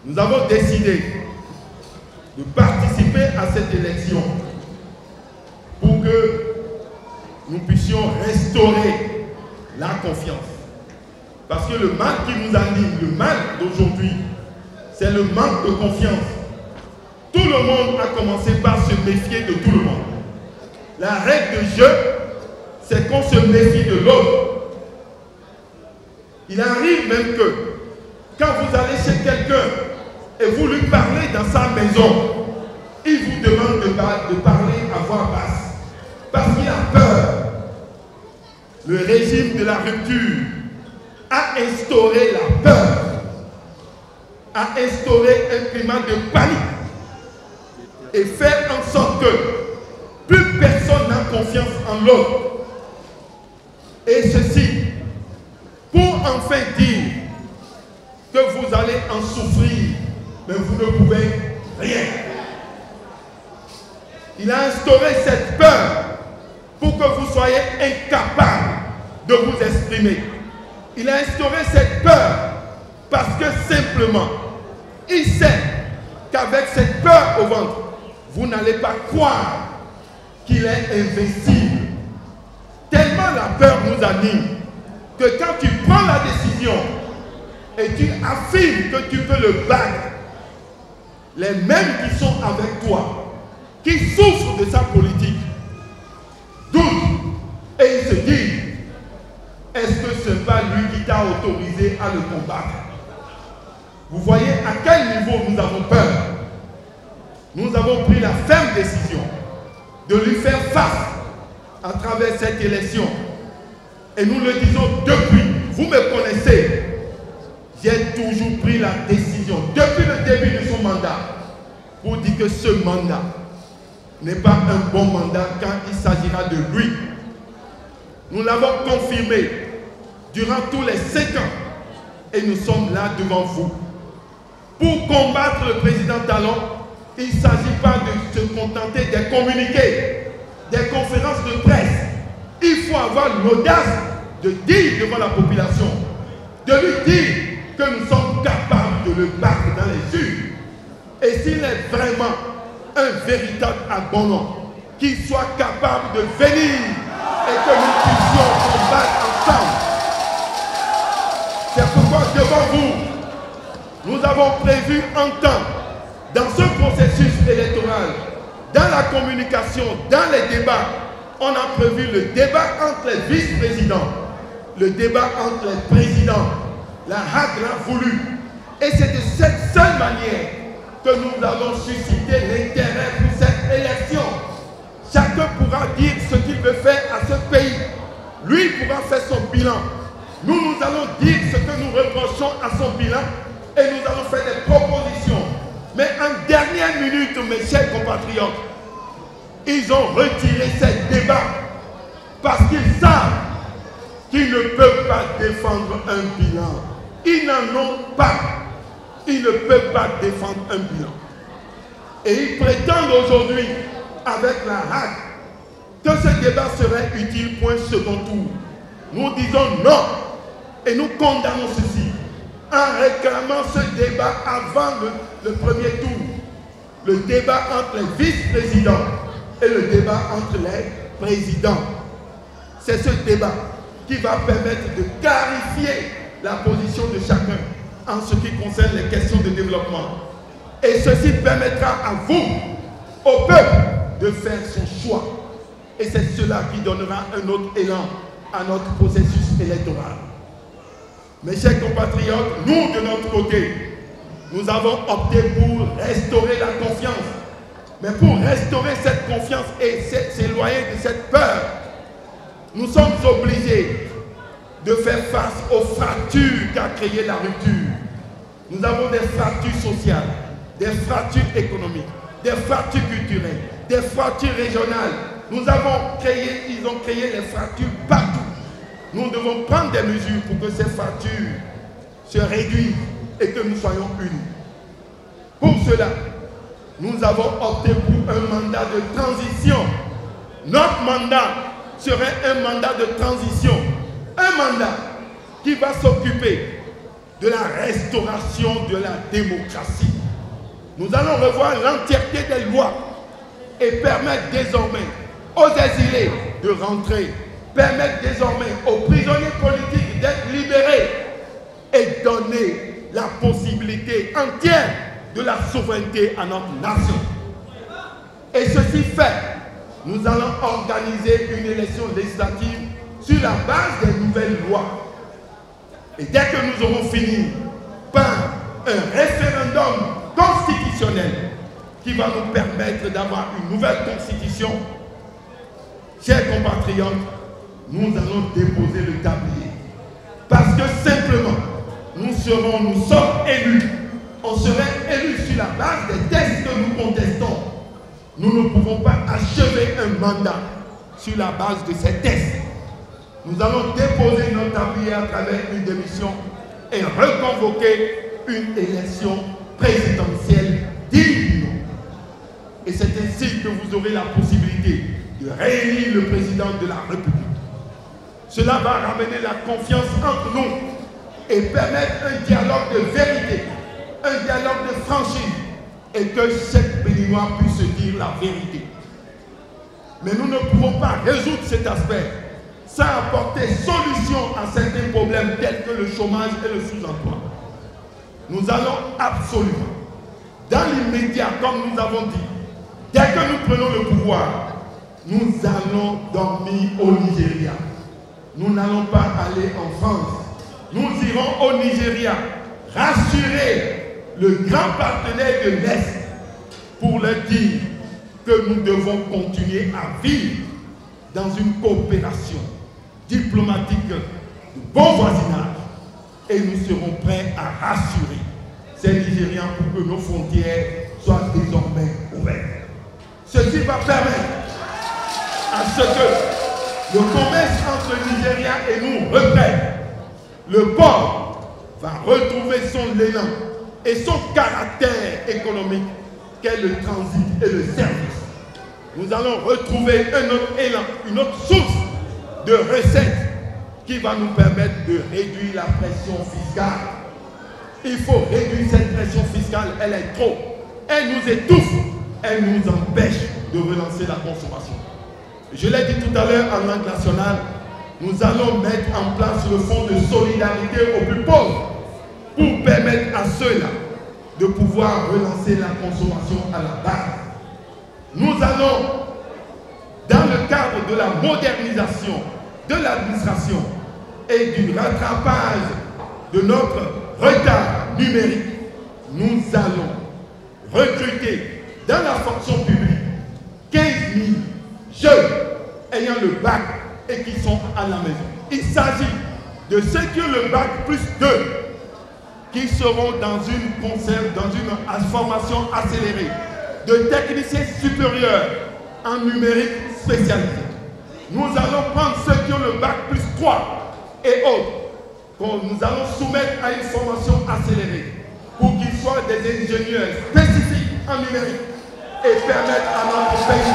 nous avons décidé de participer à cette élection pour que nous puissions restaurer la confiance. Parce que le mal qui nous anime, le mal d'aujourd'hui, c'est le manque de confiance. Tout le monde a commencé par se méfier de tout le monde. La règle de jeu, c'est qu'on se méfie de l'autre. Il arrive même que, quand vous allez chez quelqu'un et vous lui parlez dans sa maison, il vous demande de parler à voix basse. Parce qu'il a peur. Le régime de la rupture a instauré la peur, a instauré un climat de panique et fait en sorte que plus personne n'a confiance en l'autre. Et ceci, pour enfin dire que vous allez en souffrir, mais vous ne pouvez rien. Il a instauré cette peur pour que vous soyez incapables de vous exprimer. Il a instauré cette peur parce que simplement, il sait qu'avec cette peur au ventre, vous n'allez pas croire qu'il est invincible. Tellement la peur nous anime que quand tu prends la décision et tu affirmes que tu peux le battre, les mêmes qui sont avec toi, qui souffrent de sa politique, doutent et ils se disent, est-ce que ce n'est pas lui qui t'a autorisé à le combattre? Vous voyez à quel niveau nous avons peur. Nous avons pris la ferme décision de lui faire face à travers cette élection. Et nous le disons depuis, vous me connaissez, j'ai toujours pris la décision, depuis le début de son mandat, pour dire que ce mandat n'est pas un bon mandat quand il s'agira de lui. Nous l'avons confirmé durant tous les 5 ans et nous sommes là devant vous. Pour combattre le président Talon, il ne s'agit pas de se contenter des communiqués, des conférences de presse. Il faut avoir l'audace de dire devant la population, de lui dire que nous sommes capables de le battre dans les urnes. Et s'il est vraiment un véritable abonnant, qu'il soit capable de venir et que nous puissions combattre ensemble. C'est pourquoi devant vous, nous avons prévu un temps, dans ce processus électoral, dans la communication, dans les débats, on a prévu le débat entre les vice-présidents, le débat entre les présidents. La HAC l'a voulu. Et c'est de cette seule manière que nous avons suscité l'intérêt pour cette élection. Chacun pourra dire ce qu'il veut faire à ce pays. Lui pourra faire son bilan. Nous allons dire ce que nous reprochons à son bilan et nous allons faire des propositions. Mais en dernière minute, mes chers compatriotes, ils ont retiré ces débats parce qu'ils savent qu'ils ne peuvent pas défendre un bilan. Ils n'en ont pas. Ils ne peuvent pas défendre un bilan. Et ils prétendent aujourd'hui, avec la HAC, que ce débat serait utile pour un second tour. Nous disons non. Et nous condamnons ceci en réclamant ce débat avant le premier tour. Le débat entre les vice-présidents et le débat entre les présidents. C'est ce débat qui va permettre de clarifier la position de chacun en ce qui concerne les questions de développement. Et ceci permettra à vous, au peuple, de faire son choix. Et c'est cela qui donnera un autre élan à notre processus électoral. Mes chers compatriotes, nous, de notre côté, nous avons opté pour restaurer la confiance. Mais pour restaurer cette confiance et s'éloigner de cette peur, nous sommes obligés de faire face aux fractures qu'a créées la rupture. Nous avons des fractures sociales, des fractures économiques, des fractures culturelles, des fractures régionales. Ils ont créé les fractures partout. Nous devons prendre des mesures pour que ces fractures se réduisent et que nous soyons unis. Pour cela, nous avons opté pour un mandat de transition. Notre mandat serait un mandat de transition. Un mandat qui va s'occuper de la restauration de la démocratie. Nous allons revoir l'entièreté des lois et permettre désormais aux exilés de rentrer, permettre désormais aux prisonniers politiques d'être libérés et donner la possibilité entière de la souveraineté à notre nation. Et ceci fait, nous allons organiser une élection législative sur la base des nouvelles lois. Et dès que nous aurons fini par un référendum constitutionnel qui va nous permettre d'avoir une nouvelle constitution, chers compatriotes, nous allons déposer le tablier. Parce que simplement, nous sommes élus. On serait élus sur la base des textes que nous contestons. Nous ne pouvons pas achever un mandat sur la base de ces textes. Nous allons déposer notre tablier à travers une démission et reconvoquer une élection présidentielle digne. Et c'est ainsi que vous aurez la possibilité de réélire le président de la République. Cela va ramener la confiance entre nous et permettre un dialogue de vérité, un dialogue de franchise, et que chaque Béninois puisse se dire la vérité. Mais nous ne pouvons pas résoudre cet aspect sans apporter solution à certains problèmes tels que le chômage et le sous-emploi. Nous allons absolument, dans l'immédiat, comme nous avons dit, dès que nous prenons le pouvoir, nous allons dormir au Nigeria. Nous n'allons pas aller en France. Nous irons au Nigeria rassurer le grand partenaire de l'Est pour leur dire que nous devons continuer à vivre dans une coopération diplomatique de bon voisinage et nous serons prêts à rassurer ces Nigériens pour que nos frontières soient désormais ouvertes. Ceci va permettre à ce que le commerce entre le Nigeria et nous reprenne. Le port va retrouver son élan et son caractère économique qu'est le transit et le service. Nous allons retrouver un autre élan, une autre source de recettes qui va nous permettre de réduire la pression fiscale. Il faut réduire cette pression fiscale, elle est trop. Elle nous étouffe, elle nous empêche de relancer la consommation. Je l'ai dit tout à l'heure en langue nationale, nous allons mettre en place le fonds de solidarité aux plus pauvres pour permettre à ceux-là de pouvoir relancer la consommation à la base. Nous allons, dans le cadre de la modernisation de l'administration et du rattrapage de notre retard numérique, nous allons recruter dans la fonction publique 15 000 jeunes ayant le bac et qui sont à la maison. Il s'agit de ceux qui ont le bac plus 2 qui seront dans une formation accélérée de techniciens supérieurs en numérique spécialisé. Nous allons prendre ceux qui ont le bac plus 3 et autres, nous allons soumettre à une formation accélérée pour qu'ils soient des ingénieurs spécifiques en numérique et permettre à notre pays,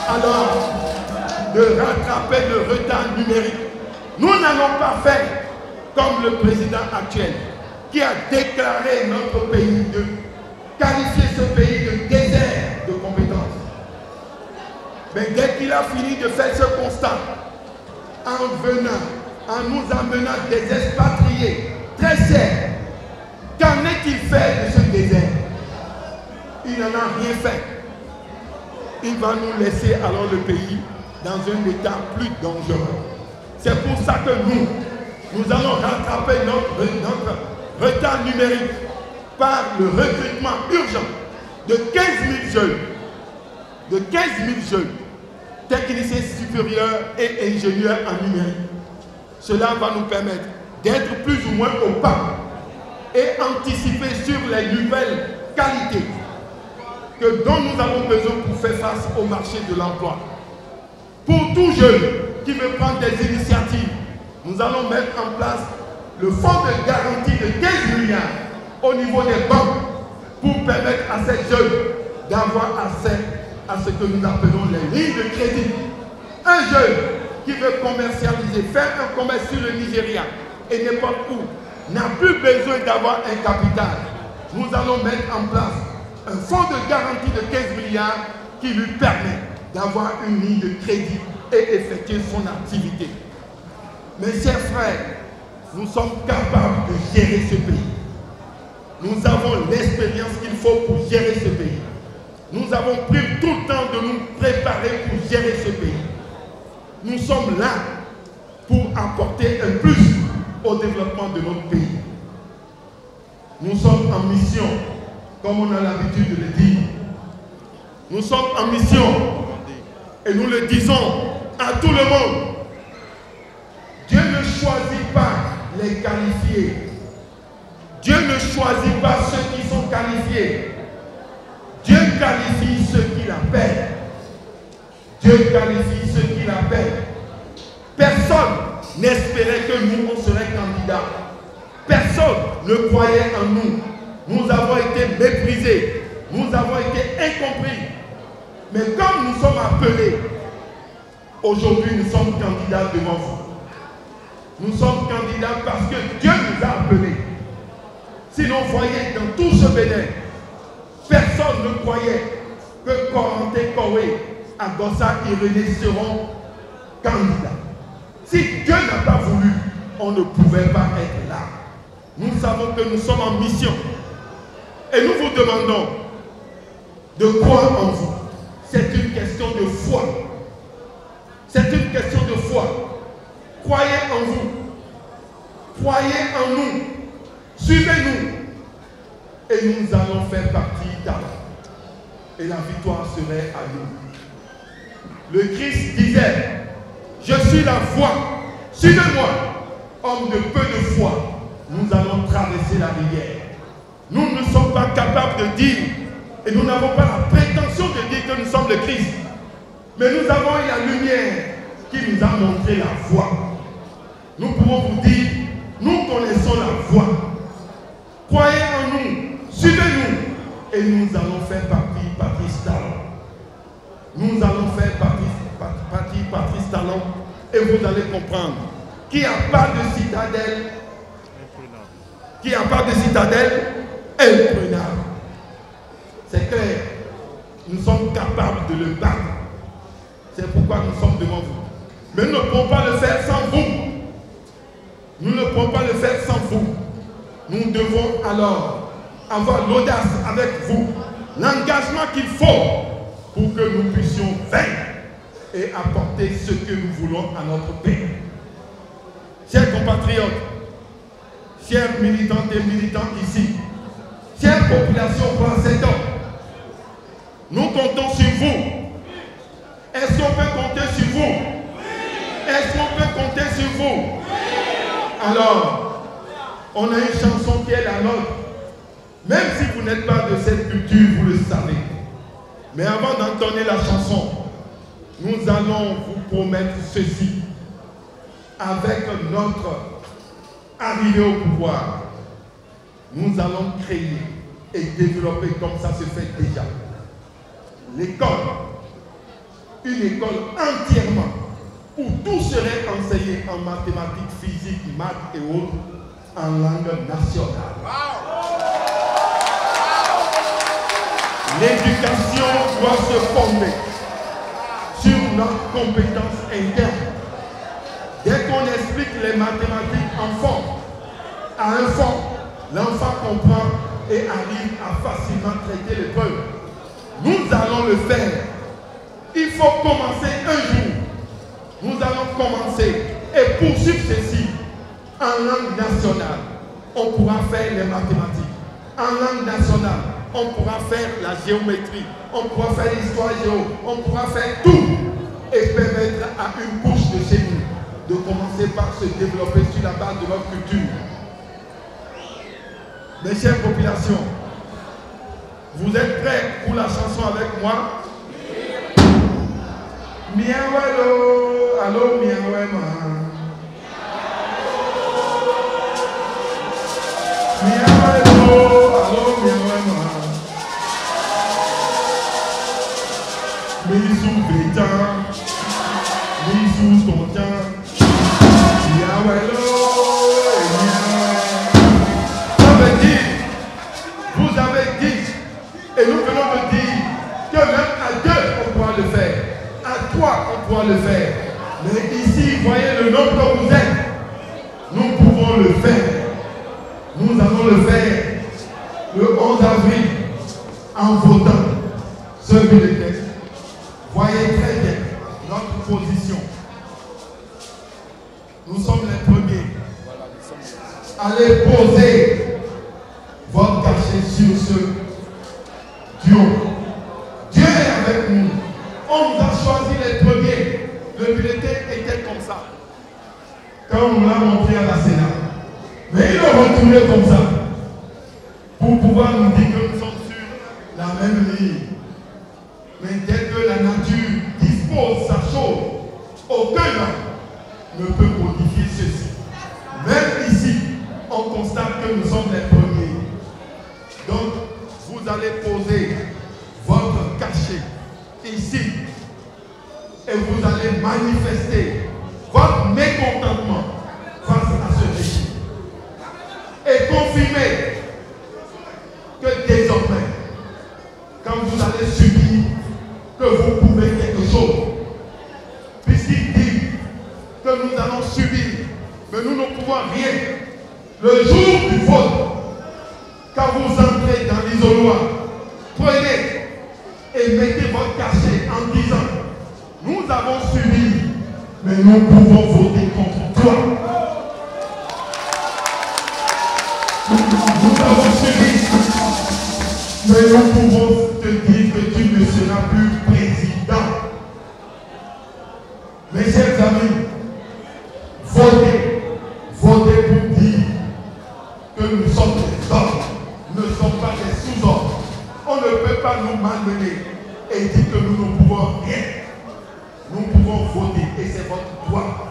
alors de rattraper le retard numérique. Nous n'allons pas faire comme le président actuel qui a déclaré notre pays, de qualifier ce pays de désert de compétences. Mais dès qu'il a fini de faire ce constat, en nous amenant des expatriés très chers, qu'en est-il fait de ce désert? Il n'en a rien fait. Il va nous laisser alors le pays dans un état plus dangereux. C'est pour ça que nous allons rattraper notre retard numérique par le recrutement urgent de 15 000 jeunes, techniciens supérieurs et ingénieurs en numérique. Cela va nous permettre d'être plus ou moins au pas et anticiper sur les nouvelles qualités dont nous avons besoin pour faire face au marché de l'emploi. Pour tout jeune qui veut prendre des initiatives, nous allons mettre en place le fonds de garantie de 15 milliards au niveau des banques pour permettre à ces jeunes d'avoir accès à ce que nous appelons les lignes de crédit. Un jeune qui veut commercialiser, faire un commerce sur le Nigeria et n'importe où, n'a plus besoin d'avoir un capital. Nous allons mettre en place un fonds de garantie de 15 milliards qui lui permet d'avoir une ligne de crédit et effectuer son activité. Mes chers frères, nous sommes capables de gérer ce pays. Nous avons l'expérience qu'il faut pour gérer ce pays. Nous avons pris tout le temps de nous préparer pour gérer ce pays. Nous sommes là pour apporter un plus au développement de notre pays. Nous sommes en mission, comme on a l'habitude de le dire. Nous sommes en mission et nous le disons à tout le monde. Dieu ne choisit pas les qualifiés. Dieu ne choisit pas ceux qui sont qualifiés. Dieu qualifie ceux qu'il appelle. Dieu qualifie ceux qu'il appelle. Personne n'espérait que nous, on serait candidats. Personne ne croyait en nous. Nous avons été méprisés. Nous avons été incompris. Mais comme nous sommes appelés, aujourd'hui nous sommes candidats devant vous. Nous sommes candidats parce que Dieu nous a appelés. Sinon, voyez, dans tout ce Bénin, personne ne croyait que Corentin Kowé, Agossa et René seront candidats. Si Dieu n'a pas voulu, on ne pouvait pas être là. Nous savons que nous sommes en mission. Et nous vous demandons de croire en vous. C'est une question de foi. C'est une question de foi. Croyez en vous. Croyez en nous. Suivez-nous. Et nous allons faire partie d'Allah. Et la victoire serait à nous. Le Christ disait, je suis la voie. Suivez-moi. Homme de peu de foi, nous allons traverser la rivière. Nous ne sommes pas capables de dire, et nous n'avons pas la prétention de dire que nous sommes le Christ. Mais nous avons eu la lumière qui nous a montré la voie. Nous pouvons vous dire, nous connaissons la voie. Croyez en nous, suivez-nous, et nous allons faire partie Patrice Talon. Nous allons faire partie Patrice Talon, et vous allez comprendre qu'il n'y a pas de citadelle, qu'il n'y a pas de citadelle imprenable. C'est clair, nous sommes capables de le battre. C'est pourquoi nous sommes devant vous. Mais nous ne pouvons pas le faire sans vous. Nous ne pouvons pas le faire sans vous. Nous devons alors avoir l'audace avec vous, l'engagement qu'il faut pour que nous puissions vaincre et apporter ce que nous voulons à notre pays. Chers compatriotes, chers militantes et militants ici, chère population Braceton, nous comptons sur vous. Est-ce qu'on peut compter sur vous? Est-ce qu'on peut compter sur vous? Alors, on a une chanson qui est la nôtre. Même si vous n'êtes pas de cette culture, vous le savez. Mais avant d'entonner la chanson, nous allons vous promettre ceci. Avec notre arrivée au pouvoir, nous allons créer et développer, comme ça se fait déjà, l'école, une école entièrement où tout serait enseigné en mathématiques, physique, maths et autres en langue nationale. L'éducation doit se fonder sur notre compétence interne. Dès qu'on explique les mathématiques enfant à un fond, l'enfant comprend et arrive à facilement traiter l'épreuve. Nous allons le faire. Il faut commencer un jour. Nous allons commencer et poursuivre ceci en langue nationale. On pourra faire les mathématiques. En langue nationale, on pourra faire la géométrie. On pourra faire l'histoire géo. On pourra faire tout et permettre à une couche de chez nous de commencer par se développer sur la base de notre culture. Mes chères populations, vous êtes prêts pour la chanson avec moi? Miawalo, allo miawema. Miawalo, allo miawema. Misu beta, misu on tient. Ça veut dire, vous avez dit, et nous venons de dire, que même à deux, on pourra le faire. À trois, on pourra le faire. Mais ici, voyez le nombre que vous êtes. Nous pouvons le faire. Nous allons le faire le 11 avril en votant ce bulletin. Voyez très bien notre position. Nous sommes les premiers. Allez poser votre cachet sur ce duo. Dieu est avec nous. On nous a choisi les premiers. Le bulletin était comme ça. Quand on l'a montré à la Sénat. Mais ils l'ont retourné comme ça. Pour pouvoir nous dire que nous sommes sur la même ligne. Mais dès que la nature dispose sa chose, aucun homme ne peut modifier ceci. Même ici, on constate que nous sommes les premiers. Donc, vous allez poser votre cachet ici et vous allez manifester votre mécontentement face à ce régime et confirmer que désormais, quand vous allez subir que vous pouvez quelque chose, puisqu'il dit que nous allons subir, mais nous ne pouvons rien. Le jour du vote, quand vous entrez dans l'isoloir, prenez et mettez votre cachet en disant, nous avons subi, mais nous pouvons voter contre toi. Nous avons subi, mais nous pouvons te dire que tu ne seras plus président. Mes chers amis, votez pour dire que nous sommes des hommes, nous ne sommes pas des sous-hommes. On ne peut pas nous malmener et dire que nous ne pouvons rien. Nous pouvons voter et c'est votre droit.